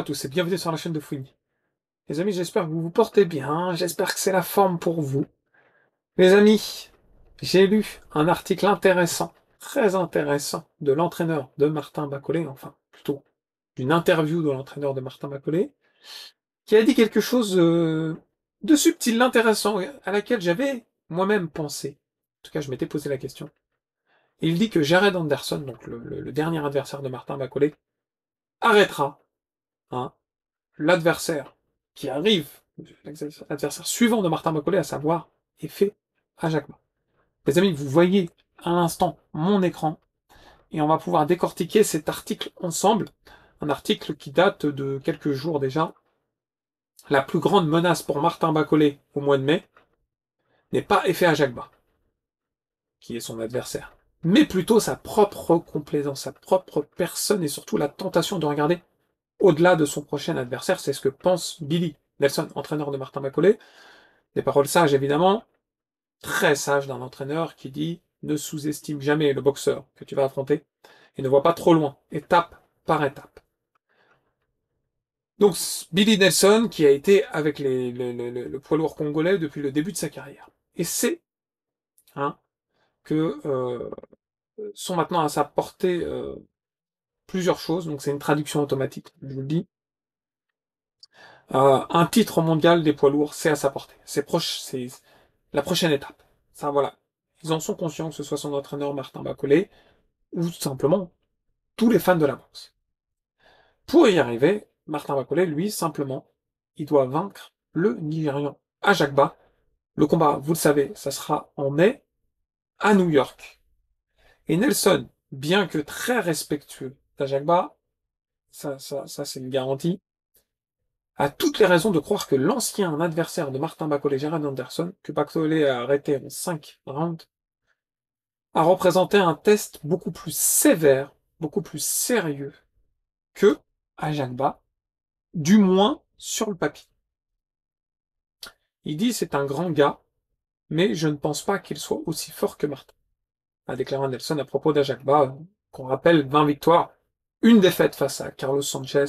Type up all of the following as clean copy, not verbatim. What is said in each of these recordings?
à tous et bienvenue sur la chaîne de Fouini. Les amis, j'espère que vous vous portez bien, j'espère que c'est la forme pour vous. Les amis, j'ai lu un article intéressant, très intéressant, de l'entraîneur de Martin Bacolé, enfin, plutôt, d'une interview de l'entraîneur de Martin Bacolé, qui a dit quelque chose de subtil, d'intéressant, à laquelle j'avais moi-même pensé. En tout cas, je m'étais posé la question. Il dit que Jared Anderson, donc le dernier adversaire de Martin Bacolé, arrêtera, hein, l'adversaire qui arrive, l'adversaire suivant de Martin Macaulay, à savoir Effet Ajagba. Les amis, vous voyez à l'instant mon écran, et on va pouvoir décortiquer cet article ensemble, un article qui date de quelques jours déjà. La plus grande menace pour Martin Bacolé au mois de mai n'est pas Effet Ajagba, qui est son adversaire, mais plutôt sa propre complaisance, sa propre personne, et surtout la tentation de regarder au-delà de son prochain adversaire. C'est ce que pense Billy Nelson, entraîneur de Martin Macaulay. Des paroles sages, évidemment, très sages d'un entraîneur qui dit « Ne sous-estime jamais le boxeur que tu vas affronter et ne vois pas trop loin, étape par étape. » Donc Billy Nelson qui a été avec le poids lourd congolais depuis le début de sa carrière. Et c'est que sont maintenant à sa portée plusieurs choses, donc c'est une traduction automatique, je vous le dis. Un titre mondial des poids lourds, c'est à sa portée. C'est la prochaine étape. Ça, voilà. Ils en sont conscients, que ce soit son entraîneur Martin Bacolé, ou tout simplement tous les fans de la boxe. Pour y arriver, Martin Bacolé, lui, simplement, il doit vaincre le Nigérian Ajagba. Le combat, vous le savez, ça sera en mai à New York. Et Nelson, bien que très respectueux d'Ajagba, ça c'est une garantie, a toutes les raisons de croire que l'ancien adversaire de Martin Bacolé, Jared Anderson, que Bacolé a arrêté en 5 rounds, a représenté un test beaucoup plus sévère, beaucoup plus sérieux que Ajagba, du moins sur le papier. Il dit c'est un grand gars, mais je ne pense pas qu'il soit aussi fort que Martin, a déclaré Nelson à propos d'Ajagba, qu'on rappelle 20 victoires, une défaite face à Carlos Sanchez,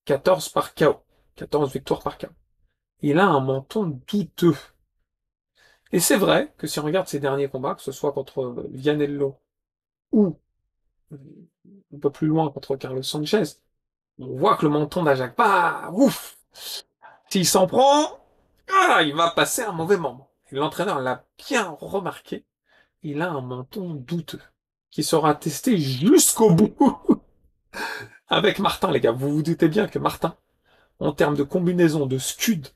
14 par KO, 14 victoires par KO. Il a un menton douteux. Et c'est vrai que si on regarde ses derniers combats, que ce soit contre Vianello ou un peu plus loin contre Carlos Sanchez, on voit que le menton d'Ajagba, ouf, s'il s'en prend, il va passer un mauvais moment. Et l'entraîneur l'a bien remarqué, il a un menton douteux, qui sera testé jusqu'au bout avec Martin, les gars. Vous vous doutez bien que Martin, en termes de combinaison, de scud,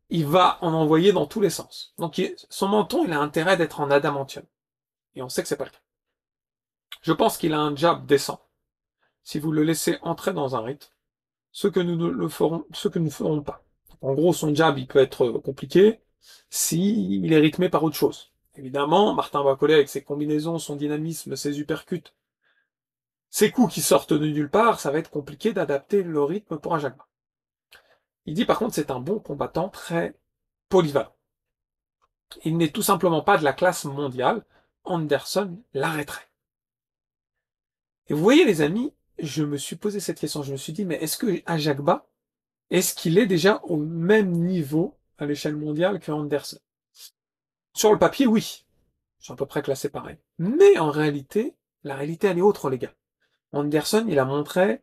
il va en envoyer dans tous les sens. Donc son menton, il a intérêt d'être en adamantium. Et on sait que c'est pas le cas. Je pense qu'il a un jab décent. Si vous le laissez entrer dans un rythme, ce que nous ne ferons pas. En gros, son jab, il peut être compliqué s'il est rythmé par autre chose. Évidemment, Martin Bacolé, avec ses combinaisons, son dynamisme, ses uppercuts, ses coups qui sortent de nulle part, ça va être compliqué d'adapter le rythme pour un Ajagba. Il dit par contre c'est un bon combattant très polyvalent. Il n'est tout simplement pas de la classe mondiale. Anderson l'arrêterait. Et vous voyez les amis, je me suis posé cette question, je me suis dit mais est-ce que Ajagba, est-ce qu'il est déjà au même niveau à l'échelle mondiale que Anderson? Sur le papier, oui. Ils sont à peu près classés pareil. Mais en réalité, la réalité elle est autre les gars. Anderson, il a montré,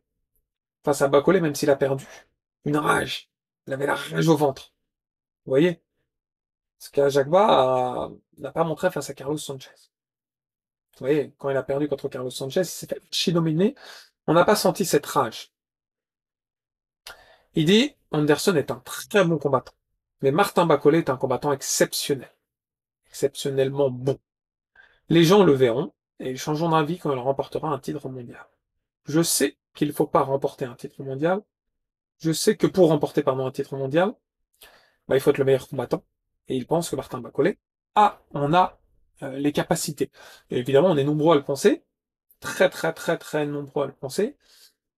face à Bacolé, même s'il a perdu, une rage. Il avait la rage au ventre. Vous voyez? Ce qu'Ajagba n'a pas montré face à Carlos Sanchez. Vous voyez, quand il a perdu contre Carlos Sanchez, il s'est fait chidominer. On n'a pas senti cette rage. Il dit, Anderson est un très bon combattant. Mais Martin Bacolé est un combattant exceptionnel. Exceptionnellement bon. Les gens le verront, et ils changeront d'avis quand il remportera un titre mondial. Je sais qu'il ne faut pas remporter un titre mondial. Je sais que pour remporter, un titre mondial, il faut être le meilleur combattant. Et il pense que Martin Bacolé on a les capacités. Et évidemment, on est nombreux à le penser. Très, très, très, très nombreux à le penser.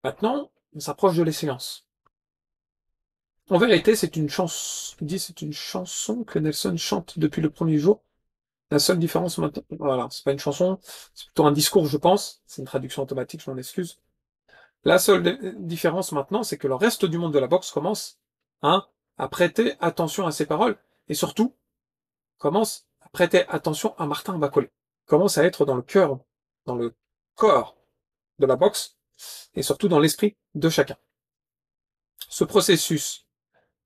Maintenant, on s'approche de l'échéance. En vérité, c'est une chanson que Nelson chante depuis le premier jour. La seule différence maintenant, voilà, c'est pas une chanson, c'est plutôt un discours, je pense. C'est une traduction automatique, je m'en excuse. La seule différence maintenant, c'est que le reste du monde de la boxe commence, hein, à prêter attention à ses paroles, et surtout, commence à prêter attention à Martin Bacolé. Commence à être dans le cœur, dans le corps de la boxe, et surtout dans l'esprit de chacun. Ce processus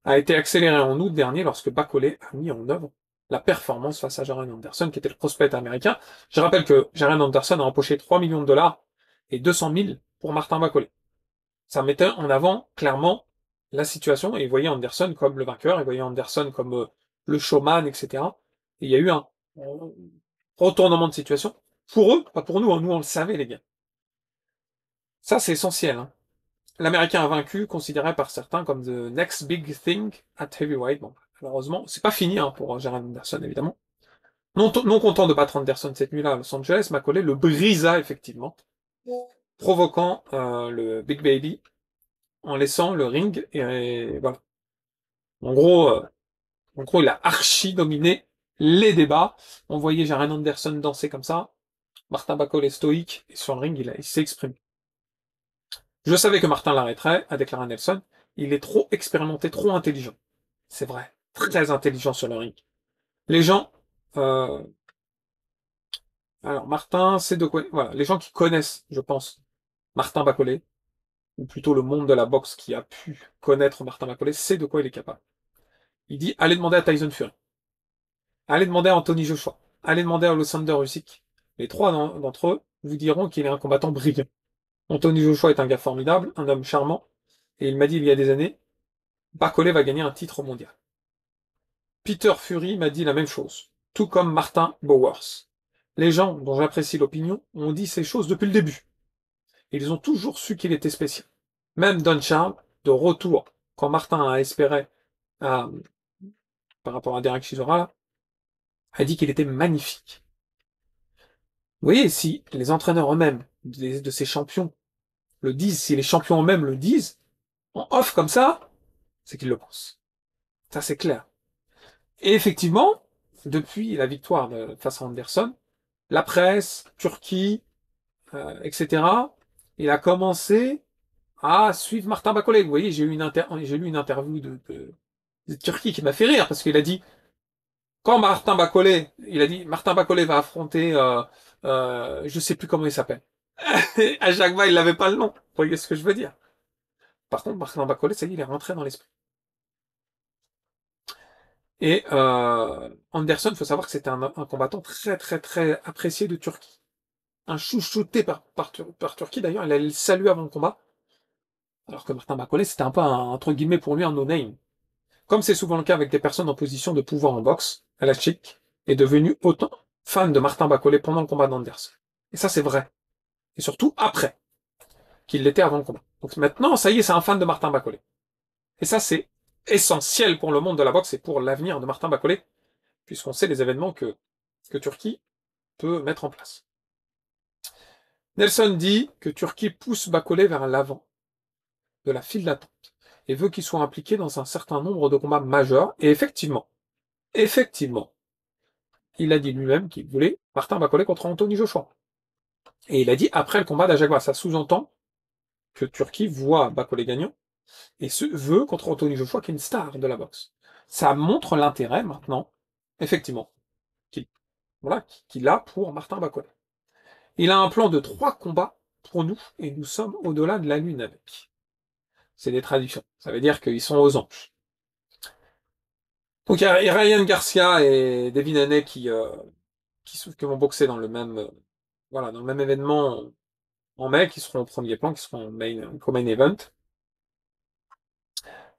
a été accéléré en août dernier lorsque Bacolé a mis en œuvre la performance face à Jaren Anderson, qui était le prospect américain. Je rappelle que Jaren Anderson a empoché 3 millions de dollars et 200 000 pour Martin Bacolé. Ça mettait en avant clairement la situation, et il voyait Anderson comme le vainqueur, il voyait Anderson comme le showman, etc. Et il y a eu un retournement de situation. Pour eux, pas pour nous, hein, nous on le savait les gars. Ça c'est essentiel. Hein. L'Américain a vaincu, considéré par certains comme the next big thing at heavyweight. Bon, malheureusement, c'est pas fini hein, pour Jaren Anderson évidemment. Non content de battre Anderson cette nuit-là à Los Angeles, Macaulay le brisa effectivement, provoquant le Big Baby en laissant le ring et voilà. En gros, euh, En gros, il a archi dominé les débats. On voyait Jaren Anderson danser comme ça. Martin Bacol est stoïque. Et sur le ring, il s'est exprimé. Je savais que Martin l'arrêterait, a déclaré Nelson. Il est trop expérimenté, trop intelligent. C'est vrai. Très intelligent sur le ring. Les gens, euh, alors Martin, c'est de quoi, voilà, les gens qui connaissent, je pense, Martin Bacolé, ou plutôt le monde de la boxe qui a pu connaître Martin Bacolé, c'est de quoi il est capable. Il dit, allez demander à Tyson Fury. Allez demander à Anthony Joshua. Allez demander à Alexander Usyk. Les trois d'entre eux vous diront qu'il est un combattant brillant. Anthony Joshua est un gars formidable, un homme charmant, et il m'a dit il y a des années, Bacolé va gagner un titre mondial. Peter Fury m'a dit la même chose, tout comme Martin Bowers. Les gens dont j'apprécie l'opinion ont dit ces choses depuis le début. Ils ont toujours su qu'il était spécial. Même Don Charles, de retour, quand Martin a espéré par rapport à Derek Chisora, a dit qu'il était magnifique. Vous voyez, si les entraîneurs eux-mêmes de ces champions le disent, si les champions eux-mêmes le disent, en off comme ça, c'est qu'ils le pensent. Ça, c'est clair. Et effectivement, depuis la victoire face à Anderson, la presse, Turquie, etc., il a commencé à suivre Martin Bacolé. Vous voyez, j'ai lu une interview de Turquie qui m'a fait rire parce qu'il a dit, quand Martin Bacolé, il a dit, Martin Bacolé va affronter, je sais plus comment il s'appelle. À chaque fois, il n'avait pas le nom. Vous voyez ce que je veux dire? Par contre, Martin Bacolé, ça y est, il est rentré dans l'esprit. Et Anderson, il faut savoir que c'était un combattant très très très apprécié de Turquie. Un chouchouté par Turquie, d'ailleurs, il allait le saluer avant le combat. Alors que Martin Bacolé, c'était un peu, entre guillemets, pour lui, un no-name. Comme c'est souvent le cas avec des personnes en position de pouvoir en boxe, Alachik est devenu autant fan de Martin Bacolé pendant le combat d'Anderson. Et ça, c'est vrai. Et surtout après qu'il l'était avant le combat. Donc maintenant, ça y est, c'est un fan de Martin Bacolé. Et ça, c'est essentiel pour le monde de la boxe et pour l'avenir de Martin Bacolé, puisqu'on sait les événements que Turquie peut mettre en place. Nelson dit que Turquie pousse Bacolé vers l'avant de la file d'attente et veut qu'il soit impliqué dans un certain nombre de combats majeurs. Et effectivement, il a dit lui-même qu'il voulait Martin Bacolé contre Anthony Joshua. Et il a dit après le combat d'Ajagba. Ça sous-entend que Turquie voit Bacolé gagnant et se veut contre Anthony Joshua qui est une star de la boxe. Ça montre l'intérêt maintenant, effectivement, qu'il voilà, qu'il a pour Martin Bacolé. Il a un plan de 3 combats pour nous et nous sommes au-delà de la lune avec. C'est des traductions. Ça veut dire qu'ils sont aux anges. Donc il y a Ryan Garcia et Devin Haney qui vont boxer dans le même voilà dans le même événement en mai, qui seront au premier plan, qui seront en main event.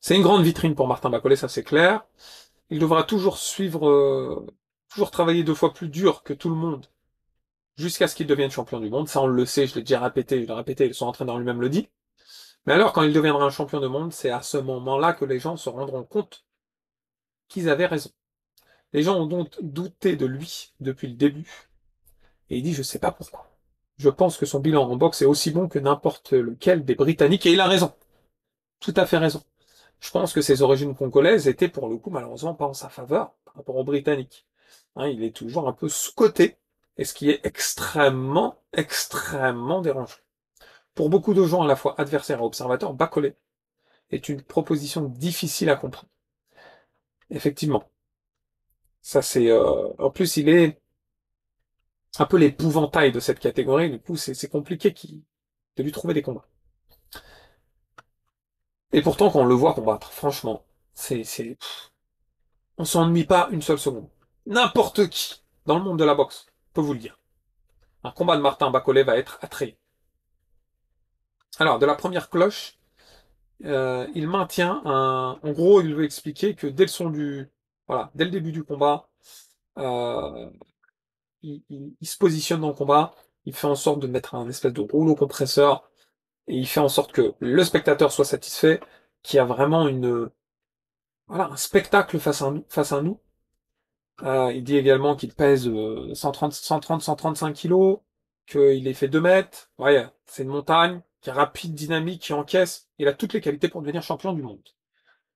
C'est une grande vitrine pour Martin Bacolé, ça c'est clair. Il devra toujours toujours travailler 2 fois plus dur que tout le monde jusqu'à ce qu'il devienne champion du monde. Ça on le sait, je l'ai déjà répété, je l'ai répété, son entraîneur lui-même le dit. Mais alors quand il deviendra un champion du monde, c'est à ce moment-là que les gens se rendront compte qu'ils avaient raison. Les gens ont donc douté de lui depuis le début. Et il dit, je sais pas pourquoi. Je pense que son bilan en boxe est aussi bon que n'importe lequel des Britanniques, et il a raison. Tout à fait raison. Je pense que ses origines congolaises étaient pour le coup malheureusement pas en sa faveur par rapport aux Britanniques. Hein, il est toujours un peu sous-coté, et ce qui est extrêmement, extrêmement dérangeant. pour beaucoup de gens, à la fois adversaires et observateurs, Bak-Holley est une proposition difficile à comprendre. Effectivement. Ça, c'est, en plus, il est un peu l'épouvantail de cette catégorie, du coup, c'est compliqué de lui trouver des combats. Et pourtant, quand on le voit combattre, franchement, on s'ennuie pas une seule seconde. N'importe qui, dans le monde de la boxe, peut vous le dire. Un combat de Martin Bak-Holley va être attrayant. Alors, de la première cloche, il maintient en gros, il veut expliquer que voilà, dès le début du combat, euh, il se positionne dans le combat, il fait en sorte de mettre un espèce de rouleau compresseur, et il fait en sorte que le spectateur soit satisfait, qu'il y a vraiment voilà, un spectacle face à nous. Il dit également qu'il pèse 135 kilos, qu'il est fait 2 mètres. Ouais, c'est une montagne, qui est rapide, dynamique, qui encaisse. Il a toutes les qualités pour devenir champion du monde.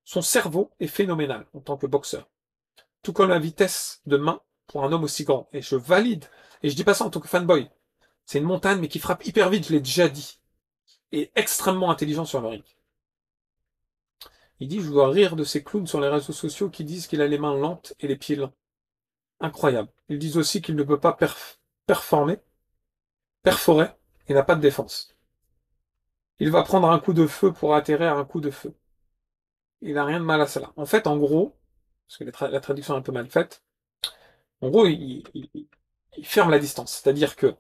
Son cerveau est phénoménal en tant que boxeur. Tout comme la vitesse de main pour un homme aussi grand. Et je valide. Et je dis pas ça en tant que fanboy. C'est une montagne, mais qui frappe hyper vite, je l'ai déjà dit. Et extrêmement intelligent sur le ring. Il dit, je dois rire de ces clowns sur les réseaux sociaux qui disent qu'il a les mains lentes et les pieds lents. Incroyable. Ils disent aussi qu'il ne peut pas perforer, et n'a pas de défense. Il va prendre un coup de feu pour atterrir un coup de feu. Il n'a rien de mal à cela. En fait, en gros, parce que la traduction est un peu mal faite, en gros, il ferme la distance. C'est-à-dire que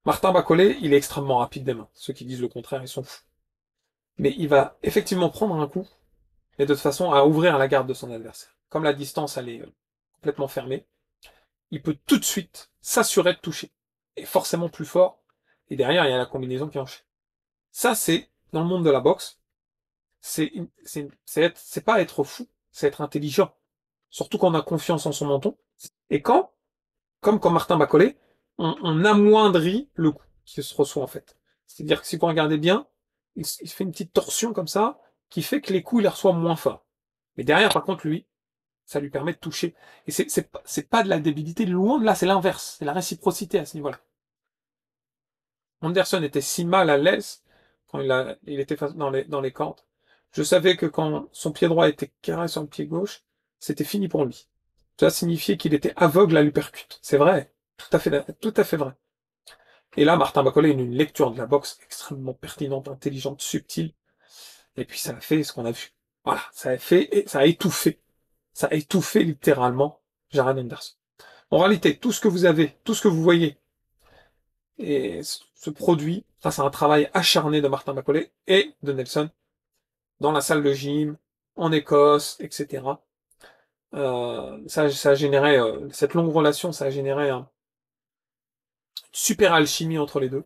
Martin Bak-Holley, il est extrêmement rapide des mains. Ceux qui disent le contraire, ils sont fous. Mais il va effectivement prendre un coup, et de toute façon à ouvrir la garde de son adversaire. Comme la distance, elle est complètement fermée, il peut tout de suite s'assurer de toucher. Et forcément plus fort. Et derrière, il y a la combinaison qui enchaîne. Ça, c'est, dans le monde de la boxe, c'est pas être fou, c'est être intelligent. Surtout quand on a confiance en son menton. Et comme Martin Bak-Holley, on amoindrit le coup qui se reçoit, en fait. C'est-à-dire que si vous regardez bien, il fait une petite torsion comme ça, qui fait que les coups, il les reçoit moins fort. Mais derrière, par contre, lui, ça lui permet de toucher. Et c'est pas de la débilité, loin de là, c'est l'inverse. C'est la réciprocité à ce niveau-là. Anderson était si mal à l'aise quand il était dans les cordes. Je savais que quand son pied droit était carré sur le pied gauche, c'était fini pour lui. Ça signifiait qu'il était aveugle à l'uppercut. C'est vrai. Tout à fait vrai. Et là, Martin Bak-Holley a une lecture de la boxe extrêmement pertinente, intelligente, subtile. Et puis, ça a fait ce qu'on a vu. Voilà. Ça a étouffé. Ça a étouffé littéralement Jared Anderson. En réalité, tout ce que vous avez, tout ce que vous voyez, et ce produit grâce à un travail acharné de Martin Bak-Holley et de Nelson dans la salle de gym, en Écosse, etc. Ça a généré, cette longue relation, ça a généré une super alchimie entre les deux.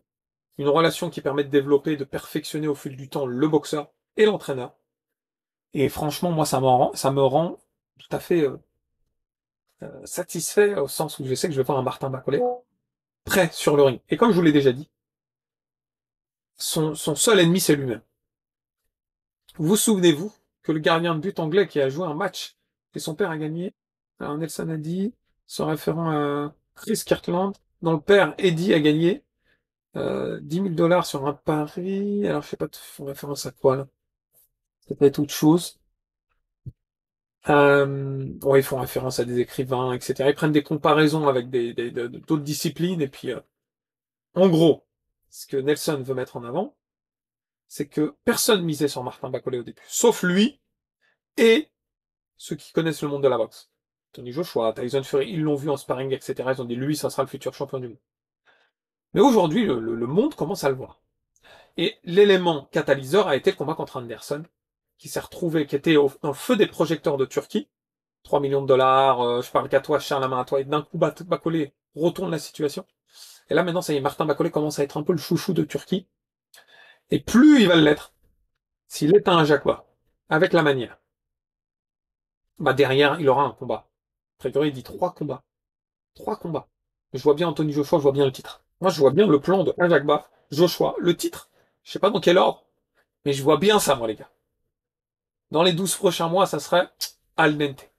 Une relation qui permet de développer, de perfectionner au fil du temps le boxeur et l'entraîneur. Et franchement, moi, ça me rend tout à fait satisfait au sens où je sais que je vais voir un Martin Bak-Holley prêt sur le ring. Et comme je vous l'ai déjà dit, son seul ennemi, c'est lui-même. Vous souvenez-vous que le gardien de but anglais qui a joué un match et son père a gagné, alors Nelson a dit, se référant à Chris Kirkland, dont le père Eddie a gagné 10 000 dollars sur un pari. Alors je sais pas, font référence à quoi là? Ça peut être autre chose. Ouais, ils font référence à des écrivains, etc. Ils prennent des comparaisons avec d'autres disciplines et puis en gros, ce que Nelson veut mettre en avant, c'est que personne misait sur Martin Bak-Holley au début, sauf lui et ceux qui connaissent le monde de la boxe. Tony Joshua, Tyson Fury, ils l'ont vu en sparring, etc. Ils ont dit, lui, ça sera le futur champion du monde. Mais aujourd'hui, le monde commence à le voir. Et l'élément catalyseur a été le combat contre Anderson, qui s'est retrouvé, qui était dans le feu des projecteurs de Turquie. 3 millions de dollars, je parle qu'à toi, je serre la main à toi, et d'un coup, Bak-Holley retourne la situation. Et là, maintenant, ça y est, Martin Bak-Holley commence à être un peu le chouchou de Turquie. Et plus il va l'être, s'il est un Jacques, avec la manière, bah derrière, il aura un combat. Grégory dit 3 combats. 3 combats. Je vois bien Anthony Joshua, je vois bien le titre. Moi, je vois bien le plan de Ajagba, Joshua, le titre. Je sais pas dans quel ordre, mais je vois bien ça, moi, les gars. Dans les 12 prochains mois, ça serait al dente.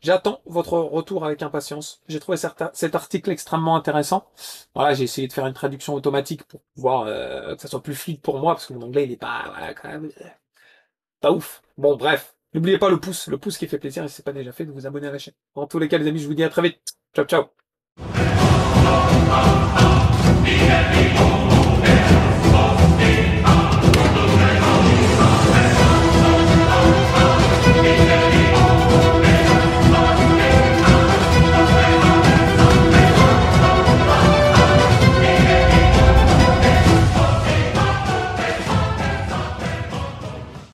J'attends votre retour avec impatience. J'ai trouvé cet article extrêmement intéressant. Voilà, j'ai essayé de faire une traduction automatique pour pouvoir que ça soit plus fluide pour moi, parce que mon anglais, il est pas, voilà, quand même, pas ouf. Bon, bref. N'oubliez pas le pouce qui fait plaisir, et si c'est pas déjà fait, de vous abonner à la chaîne. En tous les cas, les amis, je vous dis à très vite. Ciao, ciao.